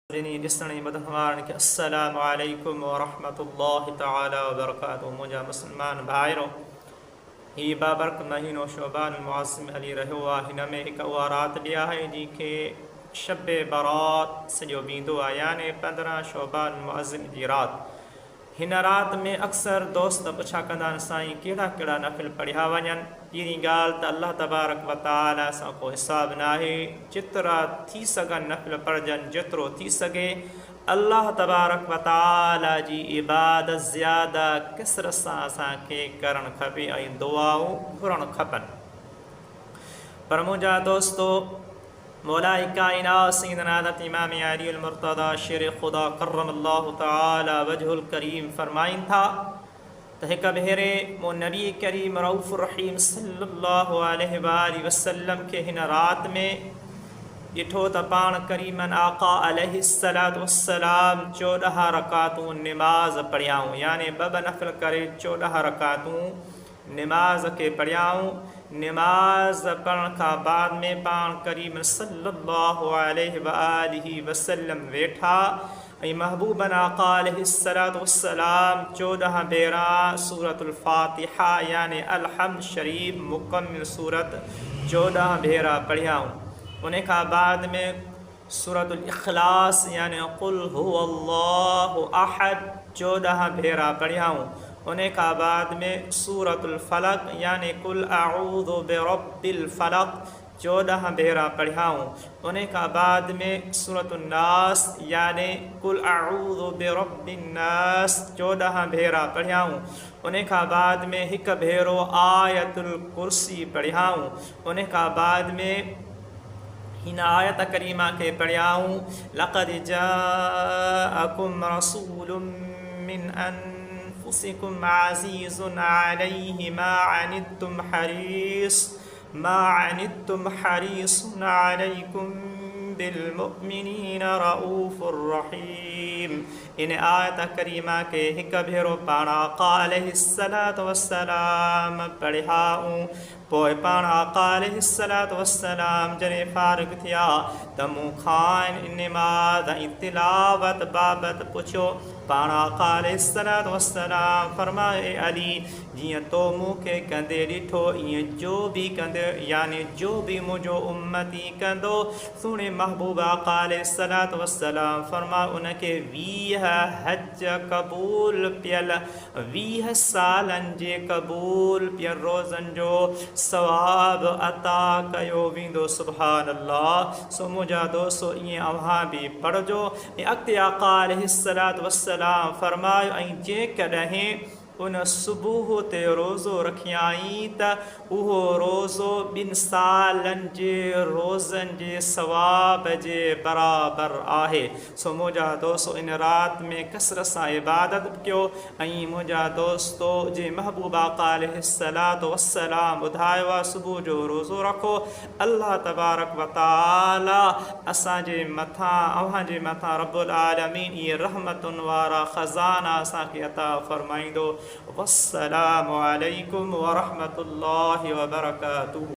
अस्सलामु अलैकुम वरहमतुल्लाहि तआला वबरकातुहू। मुंहिंजा मुस्लमान भाइरो, ही बाबरक महीनो शोबान मुअज़्ज़म हली रहियो आहे। हिन में हिकु उहा राति ॾिया आहे जंहिंखे शब बारात सॼो वेंदो आहे, यानी 15 शोबान मुअज़्ज़म जी राति। हिन राति में अक्सर दोस्त पुछा कंदा आहिनि, साईं कहिड़ा कहिड़ा नफ़िल पढ़िया वञनि। पहिरीं ॻाल्हि त अल्लाह तबारक व तआला सां को हिसाब न आहे, जेतिरा थी सघनि नफ़िल पढ़जनि, जेतिरो थी सघे अल्लाह तबारक व तआला जी इबादत ज़्यादा कसरत सां असांखे करणु खपे ऐं दुआऊं घुरणु खपनि। पर मुंहिंजा दोस्तो, मौलाए काइनात सैयदना हज़रत इमाम अली अल मुर्तज़ा शेर ख़ुदा करमल्लाहु तआला वजहुल करीम फरमाइनि था त हिकु भेरे मूं नबी करीम रऊफ़ुर रहीम सल्लल्लाहु अलैहि वसल्लम खे हिन राति में ॾिठो त पाण करीमन आका अलैहिस्सलातु वस्सलाम 14 रकातूं निमाज़ पढ़ियाऊं, यानी ॿ नफ़िल करे 14 रकातूं निमाज़ खे पढ़ियाऊं। निमाज़ पढ़ण खां बाद में पाण करीम सल्लल्लाहु अलैहि वसल्लम वेठा ऐं महबूबन आका अलैहिस्सलातु वस्सलाम 14 भेरा सूरतुल फ़ातिहा यानी अलहम्द शरीफ मुकम्मिल सूरत 14 भेरा पढ़ियाऊं। उन खां बाद में सूरतुल इख़लास यानी कुल हुवल्लाहु अहद 14 भेरा पढ़ियाऊं। उन खां बाद में सूरतुल फलक यानी कुल अऊज़ु बिरब्बिल फलक 14 भेरा पढ़ियाऊं। उन खां बाद में सूरतुन नास यानी कुल अऊज़ु बिरब्बिन नास 14 भेरा पढ़ियाऊं। उन खां बाद में हिकु भेरो आयतुल कुर्सी पढ़ियाऊं। उन खां बाद में हिन आयत करीमा खे पढ़ियाऊं, लक़द जाअकुम रसूलुम मिन अनफुसिकुम अज़ीज़ुन अलैहि मा अनित्तुम हरीसुन अलैकुम बिलमुमिनीन रऊफ़ुर रहीम। इन आयत करीमा के हिकु भेरो पाण आका अलैहिस्सलातु वस्सलाम पढ़ियाऊं। पोइ पाण आका अलैहिस्सलातु वस्सलाम जॾहिं फ़ारिग़ थिया त मूंखां निमाज़ ऐं तिलावत बाबति पुछियो। पाण आका अलैहिस्सलातु वस्सलाम फरमायो, ए अली, जीअं तो मूंखे कंदे ॾिठो ईअं जो बि कंदे, यानी जो बि मुंहिंजो उम्मती कंदो। सुहिणे महबूब आका अलैहिस्सलातु वस्सलाम फरमायो, उनखे 20 हज क़बूल पियल, 20 सालनि जे क़बूल पियल रोज़नि जो सवाब अता कयो वेंदो। सुभान अल्लाह। सो मुंहिंजा दोस्तो, ईअं अव्हां बि पढ़जो। ऐं अॻिते आका अलैहिस्सलातु वस्सलाम फरमायो, ऐं जेकॾहिं उन सुबुह ते रोज़ो रखियाई त उहो रोज़ो 2 सालनि जे रोज़नि जे सवाब जे बराबरि आहे। सो मुंहिंजा दोस्तो, इन राति में कसरत सां इबादत कयो। ऐं मुंहिंजा दोस्तो, जे महबूब आका अलैहिस्सलातु वस्सलाम ॿुधायो आहे सुबुह जो रोज़ो रखो। अल्लाह तबारक व तआला असांजे मथां, अव्हांजे मथां रब्बुल आलमीन इहे रहमतुनि वारा ख़ज़ाना असांखे अता फ़रमाईंदो। वस्सलामु अलैकुम वरहमतुल्लाहि वबरकातुहू।